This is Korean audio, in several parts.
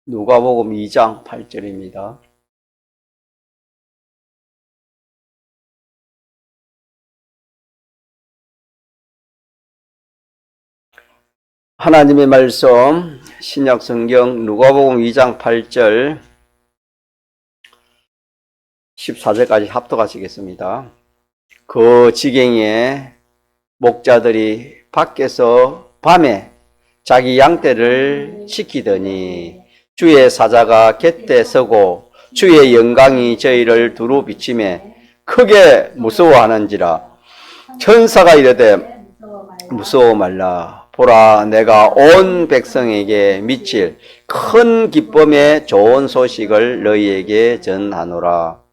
누가복음 2장 8절입니다. 하나님의 말씀 신약성경 누가복음 2장 8절 14절까지 합독하시겠습니다. 그 지경에 목자들이 밖에서 밤에 자기 양떼를 지키더니 주의 사자가 곁에 서고 주의 영광이 저희를 두루 비치매 크게 무서워하는지라. 천사가 이르되 무서워 말라. 보라, 내가 온 백성에게 미칠 큰 기쁨의 좋은 소식을 너희에게 전하노라.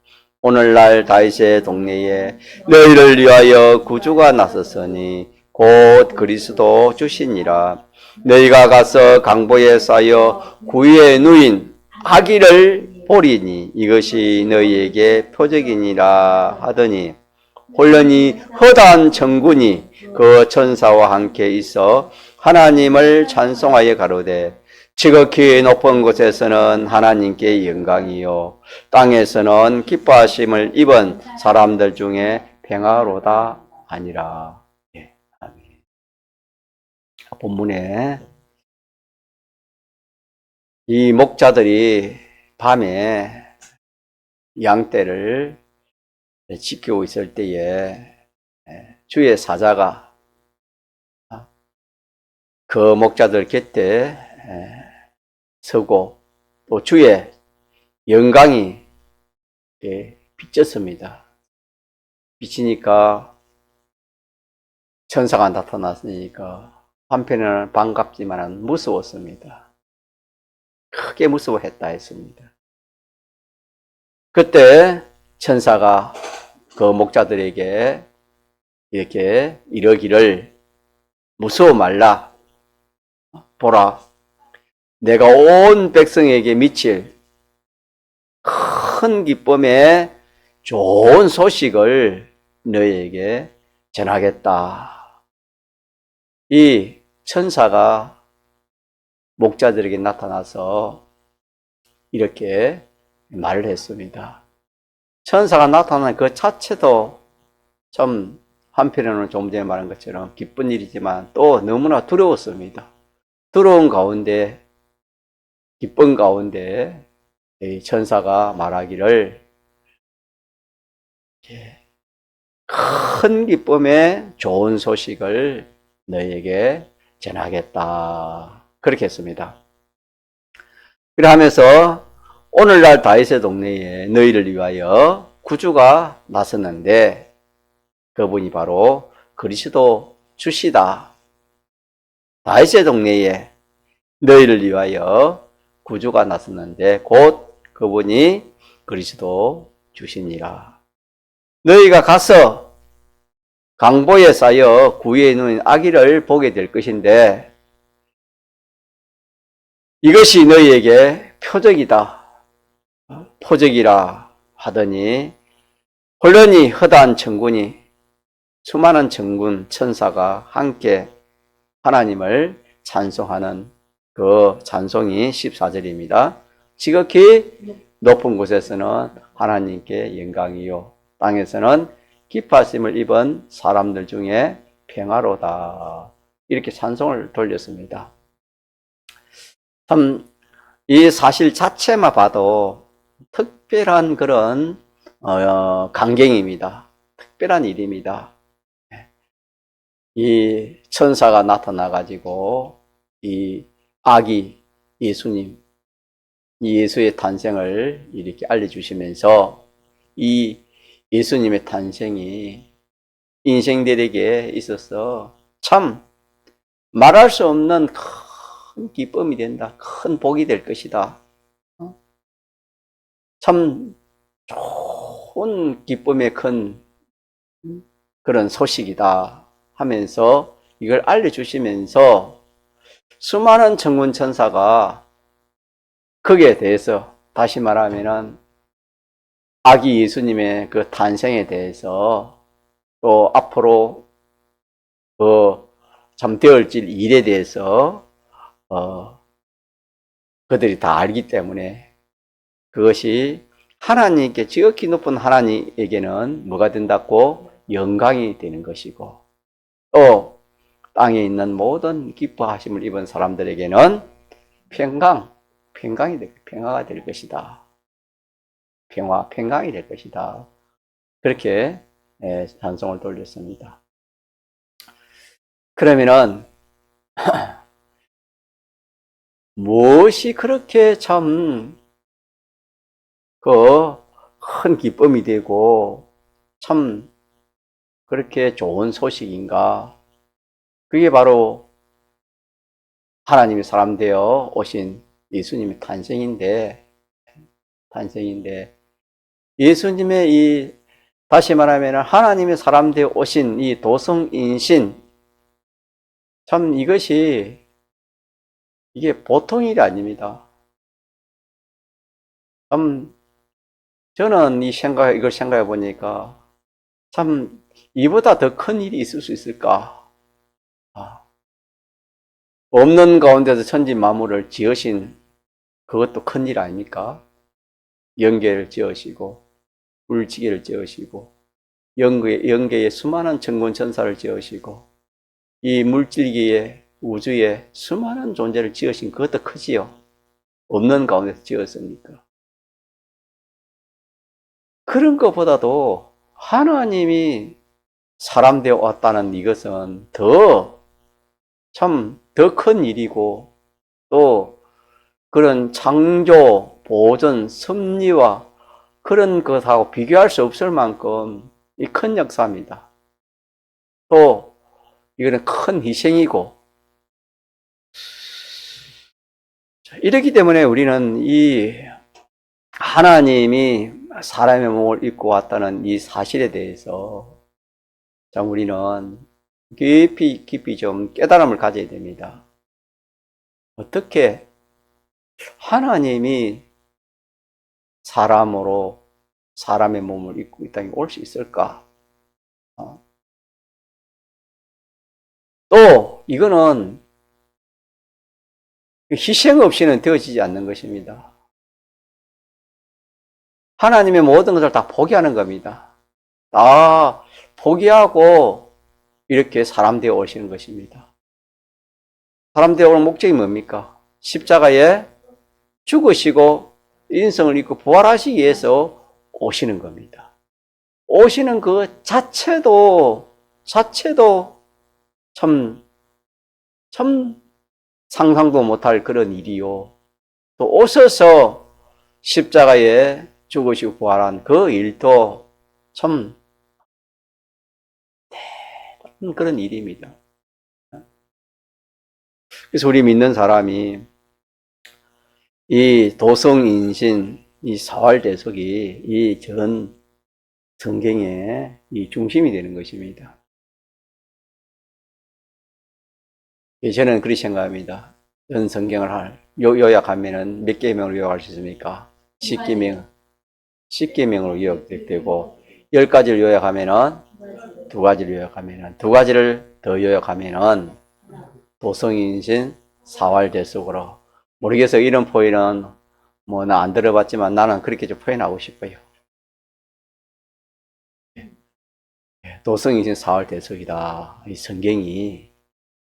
오늘날 다윗의 동네에 너희를 위하여 구주가 나섰으니 곧 그리스도 주시니라. 너희가 가서 강보에 쌓여 구유에 누인 아기를 보리니 이것이 너희에게 표적이니라 하더니 혼련히 허다한 천군이 그 천사와 함께 있어 하나님을 찬송하여 가로되 지극히 높은 곳에서는 하나님께 영광이요 땅에서는 기뻐하심을 입은 사람들 중에 평화로다 아니라. 예, 아멘. 본문에 이 목자들이 밤에 양떼를 지키고 있을 때에 주의 사자가 그 목자들 곁에 서고 또 주의 영광이 비쳤습니다. 비치니까 천사가 나타났으니까 한편에는 반갑지만 무서웠습니다. 크게 무서워했다 했습니다. 그때 천사가 그 목자들에게 이렇게 이러기를 무서워 말라. 보라, 내가 온 백성에게 미칠 큰 기쁨의 좋은 소식을 너희에게 전하겠다. 이 천사가 목자들에게 나타나서 이렇게 말을 했습니다. 천사가 나타난 그 자체도 참 한편으로는 좀 전에 말한 것처럼 기쁜 일이지만 또 너무나 두려웠습니다. 두려운 가운데, 기쁜 가운데 이 천사가 말하기를 큰 기쁨의 좋은 소식을 너희에게 전하겠다. 그렇게 했습니다. 그러면서 오늘날 다윗의 동네에 너희를 위하여 구주가 나섰는데 그분이 바로 그리스도 주시다. 다윗의 동네에 너희를 위하여 구주가 나섰는데 곧 그분이 그리스도 주시니라. 너희가 가서 강보에 쌓여 구유에 누운 아기를 보게 될 것인데 이것이 너희에게 표적이다. 표적이라 하더니 혼련히 허다한 천군이 수많은 천군 천사가 함께 하나님을 찬송하는 그 찬송이 14절입니다. 지극히 높은 곳에서는 하나님께 영광이요 땅에서는 기뻐하심을 입은 사람들 중에 평화로다. 이렇게 찬송을 돌렸습니다. 참 이 사실 자체만 봐도 특별한 그런 광경입니다. 특별한 일입니다. 이 천사가 나타나가지고 이 아기 예수님, 이 예수의 탄생을 이렇게 알려주시면서 이 예수님의 탄생이 인생들에게 있어서 참 말할 수 없는 큰 기쁨이 된다. 큰 복이 될 것이다. 참 좋은 기쁨의 큰 그런 소식이다 하면서 이걸 알려주시면서 수많은 천군 천사가 거기에 대해서 다시 말하면은 아기 예수님의 그 탄생에 대해서 또 앞으로 참 되어질 일에 대해서 그들이 다 알기 때문에 그것이 하나님께 지극히 높은 하나님에게는 뭐가 된다고? 영광이 되는 것이고, 또 땅에 있는 모든 기뻐하심을 입은 사람들에게는 평화가 될 것이다. 평강이 될 것이다. 그렇게 찬송을 돌렸습니다. 그러면은 무엇이 그렇게 참 큰 기쁨이 되고 참 그렇게 좋은 소식인가? 그게 바로 하나님이 사람 되어 오신 예수님의 탄생인데, 예수님의 다시 말하면 하나님의 사람 되어 오신 이 도성인신, 참 이게 보통 일이 아닙니다. 참 저는 이걸 생각해 보니까 참 이보다 더 큰 일이 있을 수 있을까? 없는 가운데서 천지 만물을 지으신 그것도 큰 일 아닙니까? 영계를 지으시고 물지개를 지으시고 영계에 수많은 천군 천사를 지으시고 이 물질기에 우주에 수많은 존재를 지으신 그것도 크지요. 없는 가운데서 지었으니까. 그런 것보다도 하나님이 사람 되어 왔다는 이것은 더 큰 일이고, 또 그런 창조, 보존, 섭리와 그런 것하고 비교할 수 없을 만큼 이 큰 역사입니다. 또 이거는 큰 희생이고, 이렇기 때문에 우리는 이 하나님이 사람의 몸을 입고 왔다는 이 사실에 대해서 참 우리는 깊이 좀 깨달음을 가져야 됩니다. 어떻게 하나님이 사람으로 사람의 몸을 입고 이 땅에 올 수 있을까? 또 이거는 희생 없이는 되어지지 않는 것입니다. 하나님의 모든 것을 다 포기하는 겁니다. 다 포기하고 이렇게 사람 되어 오시는 것입니다. 사람 되어 오는 목적이 뭡니까? 십자가에 죽으시고 인성을 입고 부활하시기 위해서 오시는 겁니다. 오시는 그 자체도 참 상상도 못할 그런 일이요. 또 오셔서 십자가에 죽으시고 부활한 그 일도 참 대단한 그런 일입니다. 그래서 우리 믿는 사람이 이 도성인신, 이 사활대속이 이 전 성경의 이 중심이 되는 것입니다. 저는 그렇게 생각합니다. 전 성경을 요약하면은 몇 계명으로 요약할 수 있습니까? 10계명으로 요약되고 10가지를 요약하면은 2가지를 요약하면은 2가지를 더 요약하면은 도성인신 사활대속으로. 모르겠어요. 이런 표현은 나 안 들어봤지만 나는 그렇게 좀 표현하고 싶어요. 도성인신 사활대속이다. 이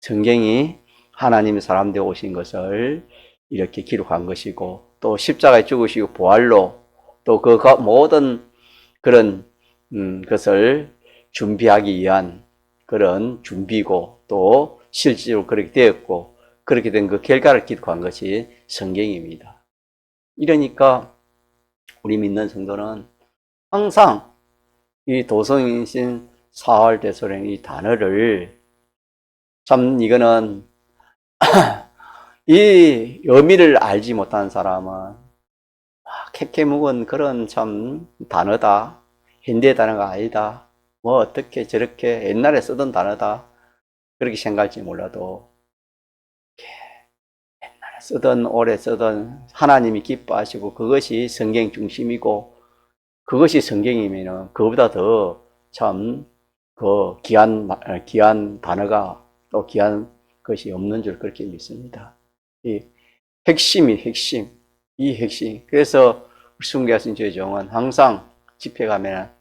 성경이 하나님의 사람 되어 오신 것을 이렇게 기록한 것이고, 또 십자가에 죽으시고 부활로 또 그 모든 그런 것을 준비하기 위한 그런 준비고, 또 실제로 그렇게 되었고, 그렇게 된 그 결과를 기록한 것이 성경입니다. 이러니까 우리 믿는 성도는 항상 이 도성인신 사활대소라는 이 단어를 참 이거는 이 의미를 알지 못하는 사람은 캐캐묵은 그런 참 단어다. 현대 단어가 아니다. 어떻게 저렇게 옛날에 쓰던 단어다. 그렇게 생각할지 몰라도 옛날에 쓰던 오래 쓰던 하나님이 기뻐하시고 그것이 성경 중심이고 그것이 성경이면은 그보다 더 참 그 귀한 단어가 또 귀한 것이 없는 줄 그렇게 믿습니다. 핵심이 핵심. 이 핵심. 그래서 순교하신 제정은 항상 집회 가면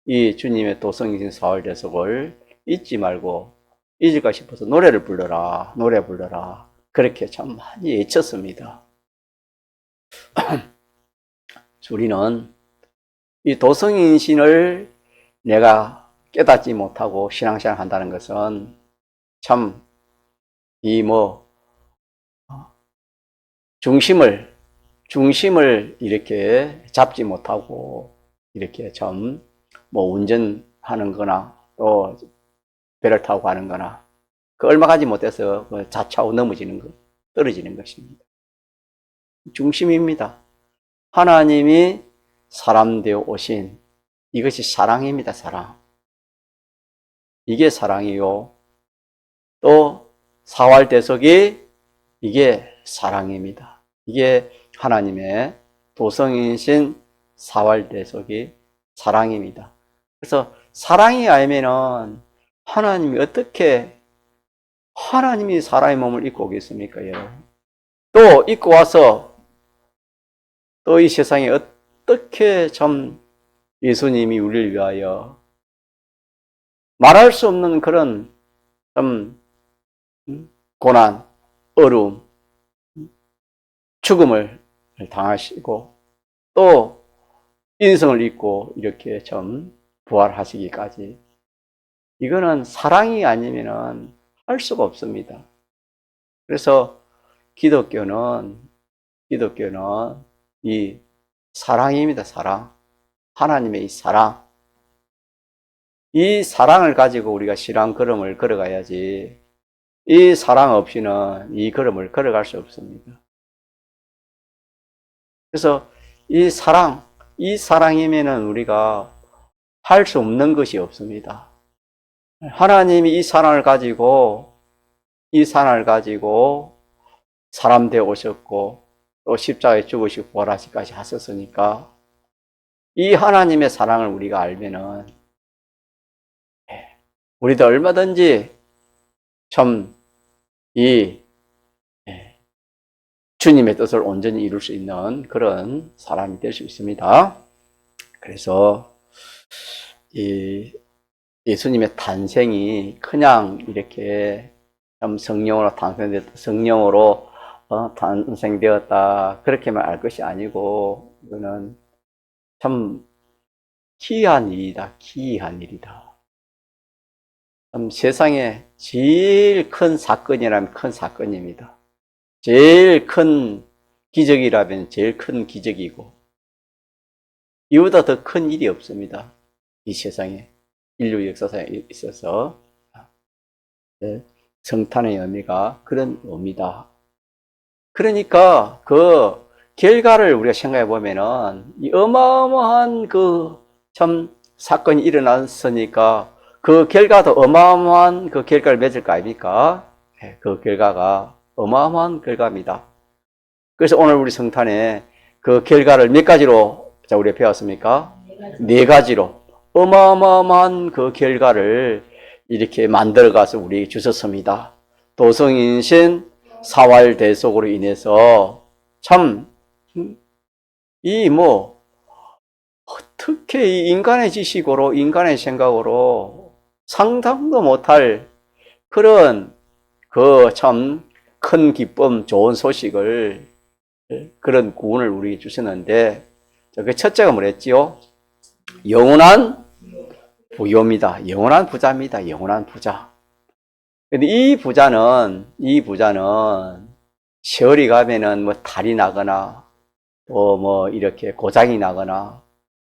이 주님의 도성이신 사월대속을 잊지 말고 잊을까 싶어서 노래를 불러라. 노래 불러라. 그렇게 참 많이 외쳤습니다. 우리는 이 도성인신을 내가 깨닫지 못하고 신앙생활 한다는 것은 참 이 중심을 이렇게 잡지 못하고 이렇게 좀 운전하는 거나 또 배를 타고 가는 거나 그 얼마 가지 못해서 자차고 넘어지는 것, 떨어지는 것입니다. 중심입니다. 하나님이 사람 되어 오신 이것이 사랑입니다. 사랑. 이게 사랑이요. 또 사활대속이 이게 사랑입니다. 이게 하나님의 도성이신 사활대속이 사랑입니다. 그래서 사랑이 아니면은 하나님이 사람의 몸을 입고 오겠습니까, 여러분? 또 입고 와서 또 이 세상에 어떻게 참 예수님이 우리를 위하여 말할 수 없는 그런 참 고난, 어려움, 죽음을 당하시고 또 인성을 입고 이렇게 참 부활하시기까지 이거는 사랑이 아니면은 할 수가 없습니다. 그래서 기독교는 이 사랑입니다. 사랑. 하나님의 이 사랑. 이 사랑을 가지고 우리가 신앙 걸음을 걸어가야지 이 사랑 없이는 이 걸음을 걸어갈 수 없습니다. 그래서 이 사랑이면은 우리가 할 수 없는 것이 없습니다. 하나님이 이 사랑을 가지고 사람 되어 오셨고 또 십자가에 죽으시고 부활하시기까지 하셨으니까 이 하나님의 사랑을 우리가 알면은 우리도 얼마든지 참 이 주님의 뜻을 온전히 이룰 수 있는 그런 사람이 될 수 있습니다. 그래서 이 예수님의 탄생이 그냥 이렇게 좀 성령으로 탄생되었다 그렇게만 알 것이 아니고 이거는 참 기이한 일이다. 기이한 일이다. 참 세상에 제일 큰 사건이라면 큰 사건입니다. 제일 큰 기적이라면 제일 큰 기적이고 이보다 더 큰 일이 없습니다. 이 세상에 인류 역사상에 있어서 성탄의 의미가 그런 의미다. 그러니까 그 결과를 우리가 생각해 보면은 이 어마어마한 그 참 사건이 일어났으니까 그 결과도 어마어마한 그 결과를 맺을 거 아닙니까? 그 결과가 어마어마한 결과입니다. 그래서 오늘 우리 성탄에 그 결과를 몇 가지로 우리가 배웠습니까? 네 가지로 어마어마한 그 결과를 이렇게 만들어가서 우리에게 주셨습니다. 도성인신 사활대속으로 인해서 참 어떻게 이 인간의 지식으로 인간의 생각으로 상상도 못할 그런 그 참 큰 기쁨 좋은 소식을 그런 구원을 우리에게 주셨는데 그 첫째가 뭐랬지요? 영원한 부요입니다. 영원한 부자입니다. 영원한 부자. 근데 이 부자는 세월이 가면은 달이 나거나 또 이렇게 고장이 나거나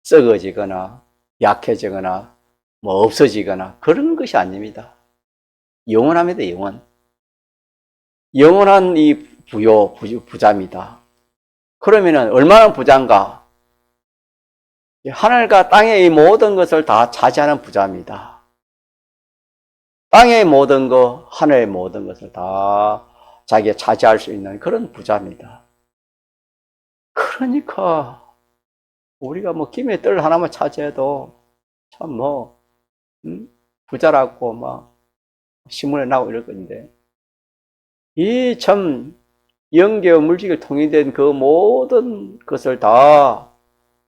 썩어지거나 약해지거나 없어지거나 그런 것이 아닙니다. 영원합니다. 영원한 이 부자입니다. 그러면은 얼마나 부자인가? 하늘과 땅의 이 모든 것을 다 차지하는 부자입니다. 땅의 모든 것, 하늘의 모든 것을 다 자기가 차지할 수 있는 그런 부자입니다. 그러니까 우리가 김의 뜰 하나만 차지해도 참 부자라고 신문에 나오고 이럴 건데 이 영계와 물질이 통일된 그 모든 것을 다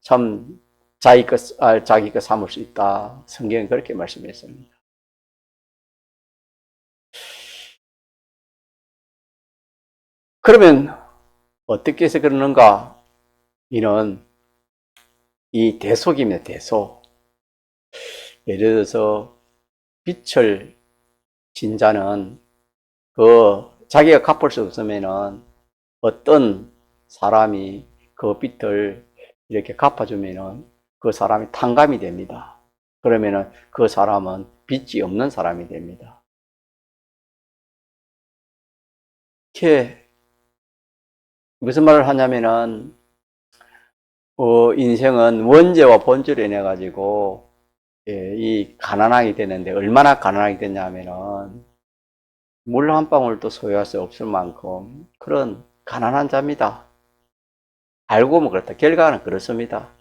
참 자기 것 삼을 수 있다. 성경은 그렇게 말씀했습니다. 그러면 어떻게 해서 그러는가? 이는 이 대속입니다. 대속. 예를 들어서 빚을 진 자는 그 자기가 갚을 수 없으면은 어떤 사람이 그 빚을 이렇게 갚아주면은 그 사람이 탕감이 됩니다. 그러면은 그 사람은 빚이 없는 사람이 됩니다. 이렇게 무슨 말을 하냐면은 인생은 원죄와 본죄로 인해 가지고 이 가난하게 되는데 얼마나 가난하게 됐냐면은 물 한 방울도 소유할 수 없을 만큼 그런 가난한 자입니다. 알고 보면 그렇다. 결과는 그렇습니다.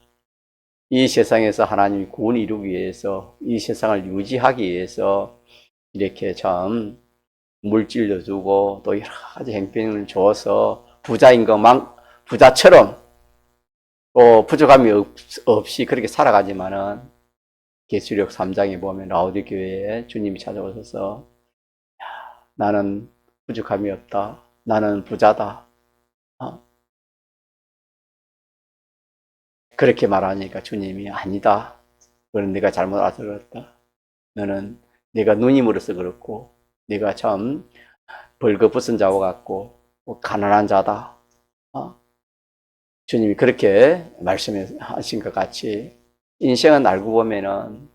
이 세상에서 하나님이 구원을 이루기 위해서 이 세상을 유지하기 위해서 이렇게 참 물질도 주고 또 여러 가지 행편을 줘서 부자인 것만 부자처럼 부족함이 없이 그렇게 살아가지만은 계시록 3장에 보면 라오디 교회에 주님이 찾아오셔서 나는 부족함이 없다. 나는 부자다. 그렇게 말하니까 주님이 아니다. 그건 네가 잘못 알아서 그렇다. 너는 네가 누님으로서 그렇고 네가 참 벌거벗은 자와 같고 가난한 자다. 주님이 그렇게 말씀하신 것 같이 인생은 알고 보면은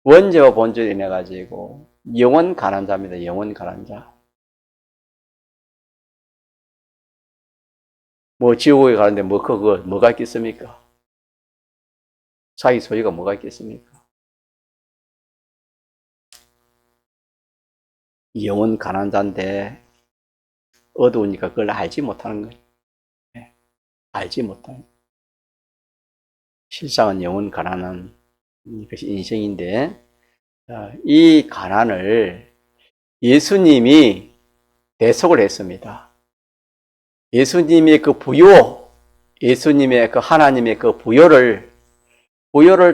원죄와 본죄로 인해 가지고 영원 가난한 자입니다. 영원 가난한 자. 뭐 지옥에 가는데 그거 뭐가 있겠습니까? 자기 소유가 뭐가 있겠습니까? 영원 가난한 자인데 어두우니까 그걸 알지 못하는 거예요. 알지 못하는. 실상은 영원 가난한 것이 인생인데 이 가난을 예수님이 대속을 했습니다. 예수님의 그 부요, 예수님의 그 하나님의 그 부요를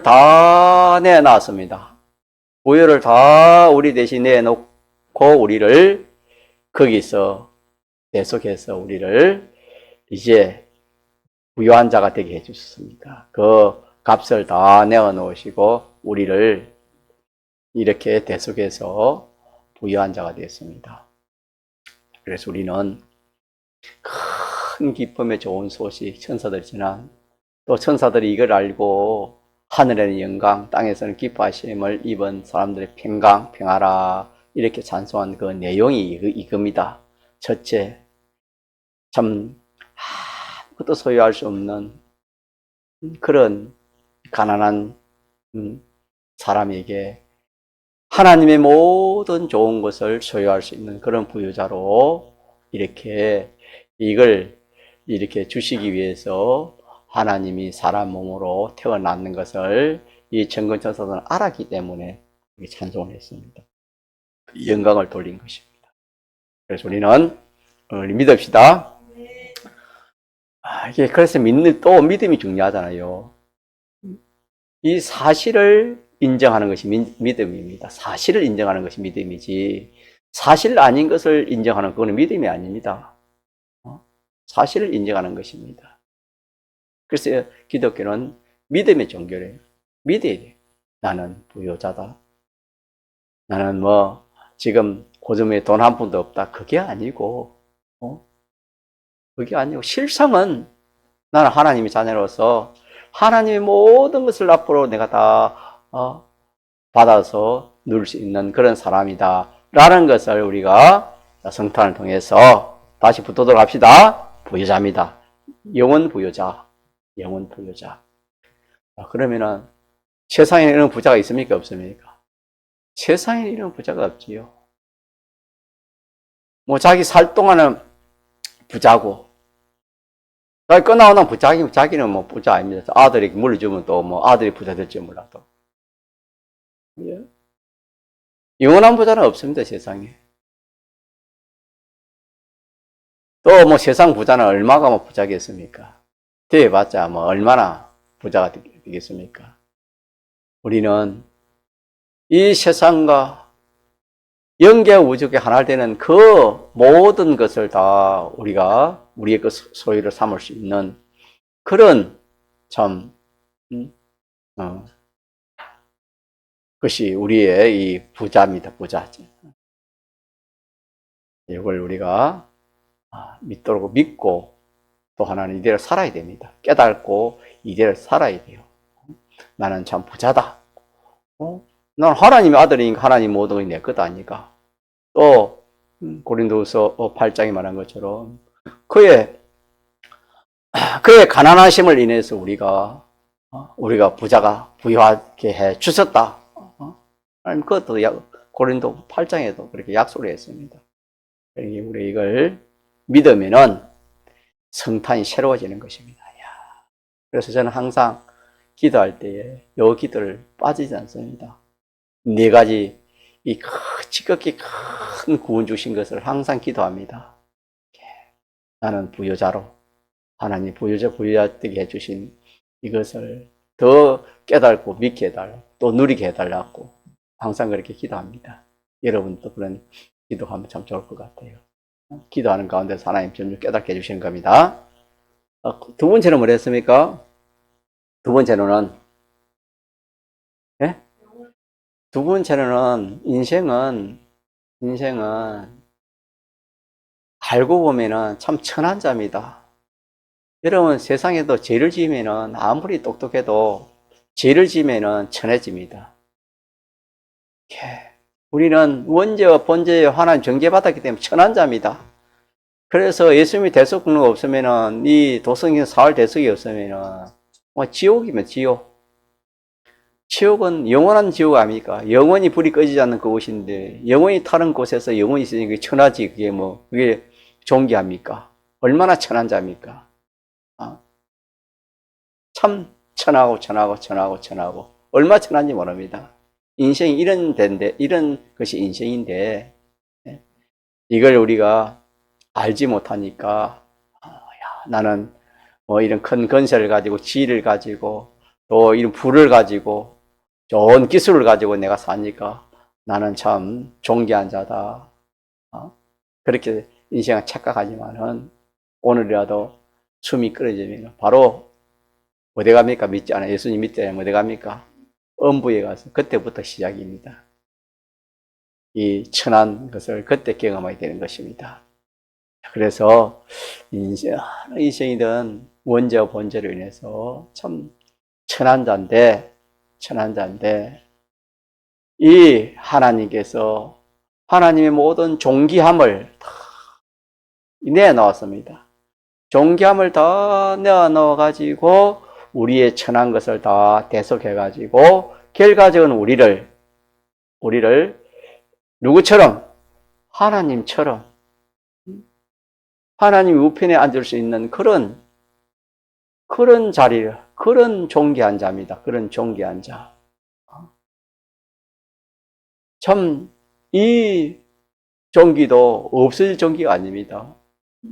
다 내놨습니다. 부요를 다 우리 대신 내놓고 우리를 거기서 대속해서 우리를 이제 부요한 자가 되게 해주셨습니다. 그 값을 다 내어놓으시고 우리를 이렇게 대속해서 부요한 자가 되었습니다. 그래서 우리는 큰 기쁨의 좋은 소식, 천사들 지난 또 천사들이 이걸 알고 하늘에는 영광, 땅에서는 기뻐하심을 입은 사람들의 평강, 평화라 이렇게 찬송한 그 내용이 이겁니다. 첫째, 참 아무것도 소유할 수 없는 그런 가난한 사람에게 하나님의 모든 좋은 것을 소유할 수 있는 그런 부유자로 이렇게 이걸 이렇게 주시기 위해서 하나님이 사람 몸으로 태어났는 것을 이 천군천사들은 알았기 때문에 찬송을 했습니다. 영광을 돌린 것입니다. 그래서 우리는 믿읍시다. 이게 그래서 또 믿음이 중요하잖아요. 이 사실을 인정하는 것이 믿음입니다. 사실을 인정하는 것이 믿음이지 사실 아닌 것을 인정하는 그거는 믿음이 아닙니다. 사실을 인정하는 것입니다. 그래서 기독교는 믿음의 종교래요. 믿어야 돼. 나는 부유자다. 나는 지금 고점에 돈 한 푼도 없다. 그게 아니고 실상은 나는 하나님의 자녀로서 하나님의 모든 것을 앞으로 내가 다 받아서 누릴 수 있는 그런 사람이다 라는 것을 우리가 성탄을 통해서 다시 붙도록 합시다. 부유자입니다. 영원 부유자. 영원 부유자. 그러면은 세상에 이런 부자가 있습니까? 없습니까? 세상에 이런 부자가 없지요. 자기 살 동안은 부자고 끝나고 자기는 부자 아닙니다. 아들이 물려주면 또 아들이 부자 될지 몰라도. 예? 영원한 부자는 없습니다, 세상에. 또 뭐 세상 부자는 얼마가 뭐 부자겠습니까? 대해봤자 뭐 얼마나 부자가 되겠습니까? 우리는 이 세상과 영계 우주가 하나 되는 그 모든 것을 다 우리가 우리의 그 소유를 삼을 수 있는 그런 참 그것이 우리의 이 부자입니다. 부자죠. 이걸 우리가 믿도록 믿고 또 하나는 이대로 살아야 됩니다. 깨닫고 이대로 살아야 돼요. 나는 참 부자다. 난 하나님의 아들이니까 하나님 모든 것이 내 것 아니까. 또 고린도후서 8장에 말한 것처럼 그의 가난하심을 인해서 우리가 부자가 부유하게 해 주셨다. 그것도 고린도 8장에도 그렇게 약속을 했습니다. 우리 이걸 믿으면은 성탄이 새로워지는 것입니다. 그래서 저는 항상 기도할 때에 요 기도를 빠지지 않습니다. 4가지 이 지극히 큰 구원 주신 것을 항상 기도합니다. 나는 부유자로 하나님 부유자 되게 해주신 이것을 더 깨닫고 믿게 해달라고 또 누리게 해달라고 항상 그렇게 기도합니다. 여러분도 그런 기도하면 참 좋을 것 같아요. 기도하는 가운데서 하나님 점점 깨닫게 해주시는 겁니다. 두 번째는 뭐랬습니까? 두 번째로는 예? 두 번째로는 인생은 알고 보면은 참 천한 자입니다. 여러분 세상에도 죄를 지으면은 아무리 똑똑해도 죄를 지으면은 천해집니다. 우리는 원죄와 번죄와 하나님 정죄받았기 때문에 천한 자입니다. 그래서 예수님이 대속국가 없으면은 이 도성에 사흘 대속이 없으면은 뭐 지옥이면 지옥. 지옥은 영원한 지옥 아닙니까? 영원히 불이 꺼지지 않는 그곳인데 영원히 타는 곳에서 영원히 있으니까 천하지 그게 존귀합니까? 얼마나 천한 자입니까? 참 천하고 얼마 천한지 모릅니다. 인생이 이런 데인데 이런 것이 인생인데 이걸 우리가 알지 못하니까 나는 뭐 이런 큰 건설을 가지고 지위를 가지고 또 이런 부를 가지고 좋은 기술을 가지고 내가 사니까 나는 참 존귀한 자다. 그렇게 인생을 착각하지만은 오늘이라도 숨이 끊어지면 바로 어디 갑니까? 믿지 않아요. 예수님 믿지 않으면 어디 갑니까? 음부에 가서 그때부터 시작입니다. 이 천한 것을 그때 경험하게 되는 것입니다. 그래서 인생이든 원죄와 번죄로 인해서 참 천한 자인데 이 하나님께서 하나님의 모든 존귀함을 다 내어놓았습니다. 존귀함을 다 내어놓아가지고 우리의 천한 것을 다 대속해가지고 결과적으로 우리를 누구처럼? 하나님처럼 하나님 우편에 앉을 수 있는 그런 자리를, 그런 존귀한 자입니다. 그런 존귀한 자. 참, 이 존귀도 없어질 존귀가 아닙니다.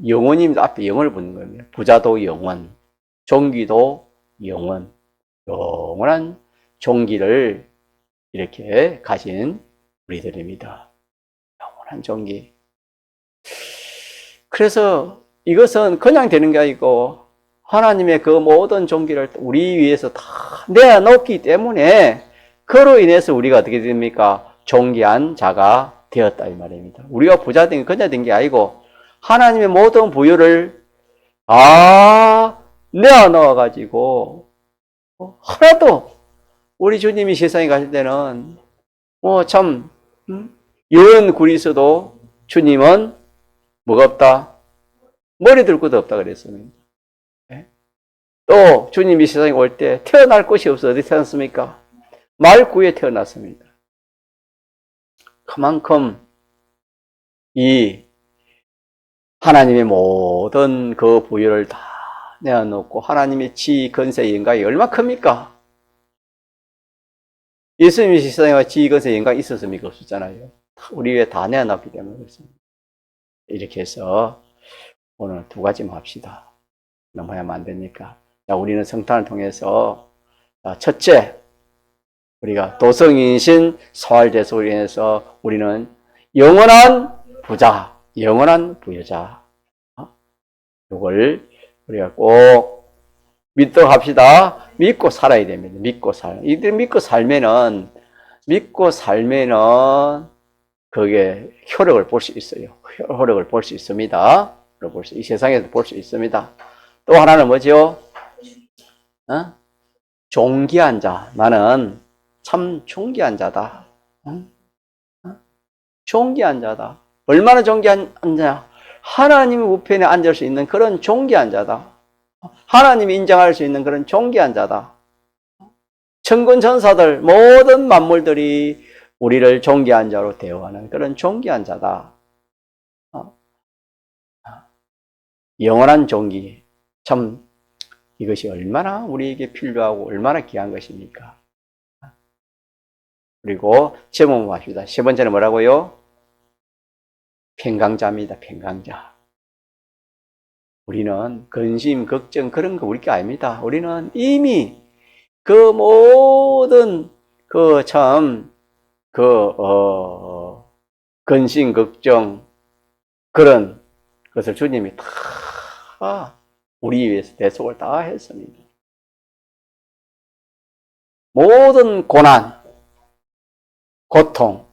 영원히 앞에 영원을 붙는 겁니다. 부자도 영원, 존귀도 영원, 영원한 존귀를 이렇게 가진 우리들입니다. 영원한 존귀. 그래서 이것은 그냥 되는 게 아니고 하나님의 그 모든 존귀를 우리 위해서 다 내어놓기 때문에 그로 인해서 우리가 어떻게 됩니까? 존귀한 자가 되었다 이 말입니다. 우리가 부자 된 게 그냥 된 게 아니고 하나님의 모든 부유를 다 내어놓아가지고 하나도 우리 주님이 세상에 가실 때는 참 여인 굴이 있어도 주님은 뭐가 없다? 머리 들 것도 없다 그랬습니다. 또 주님이 세상에 올 때 태어날 곳이 없어 어디 태어났습니까? 말구에 태어났습니다. 그만큼 이 하나님의 모든 그 부유를 다 내어놓고 하나님의 지위, 건세, 영광이 얼마나 큽니까? 예수님이 세상에 와 지위, 건세, 영광이 있었습니까? 없었잖아요. 우리 위에 다 내어놨기 때문에 그렇습니다. 이렇게 해서 오늘 두 가지만 합시다. 넘어야만 안 되니까. 자, 우리는 성탄을 통해서 첫째, 우리가 도성인신 소활제소로 인해서 우리는 영원한 부자, 영원한 부여자. 이걸 우리가 꼭 믿도록 합시다. 믿고 살아야 됩니다. 이들 믿고 살면은 그게 효력을 볼 수 있어요. 효력을 볼 수 있습니다. 이 세상에서 볼 수 있습니다. 또 하나는 뭐죠? 존귀한 자. 나는 참 존귀한 자다. 존귀한 자다. 얼마나 존귀한 자? 하나님의 우편에 앉을 수 있는 그런 존귀한 자다. 하나님이 인정할 수 있는 그런 존귀한 자다. 천군 천사들, 모든 만물들이 우리를 존귀한 자로 대우하는 그런 존귀한 자다. 영원한 존귀. 참 이것이 얼마나 우리에게 필요하고 얼마나 귀한 것입니까? 그리고 제목 합시다. 세 번째는 뭐라고요? 평강자입니다. 평강자. 우리는 근심, 걱정 그런 거 우리 게 아닙니다. 우리는 이미 그 모든 근심, 걱정 그런 것을 주님이 다 우리 위해서 대속을 다 했습니다. 모든 고난, 고통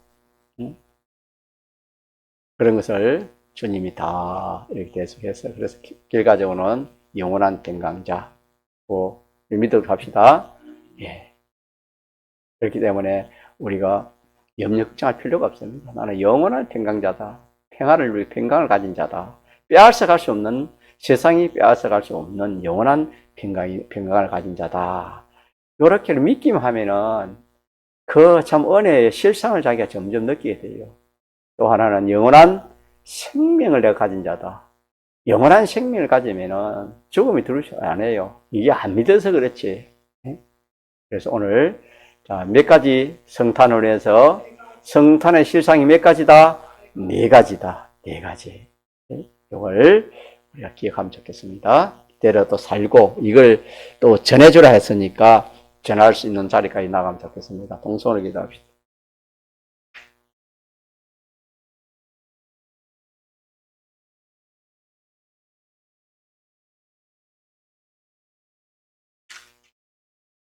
그런 것을 주님이 다 이렇게 대속해서 그래서 결과적으로는 영원한 평강자고 믿도록 합시다. 예. 그렇기 때문에 우리가 염려 걱정할 필요가 없습니다. 나는 영원한 평강자다. 평강을 가진 자다. 빼앗아갈 수 없는 세상이 빼앗아갈 수 없는 영원한 평강을 가진 자다. 이렇게 믿기만 하면은 그 참 은혜의 실상을 자기가 점점 느끼게 돼요. 또 하나는 영원한 생명을 내가 가진 자다. 영원한 생명을 가지면은 죽음이 두려워 안 해요. 이게 안 믿어서 그렇지. 그래서 오늘 몇 가지 성탄을 해서 성탄의 실상이 몇 가지다? 네 가지다. 네 가지. 이걸 우리가 기억하면 좋겠습니다. 이대로 또 살고 이걸 또 전해주라 했으니까 전할 수 있는 자리까지 나가면 좋겠습니다. 동성으로 기도합시다.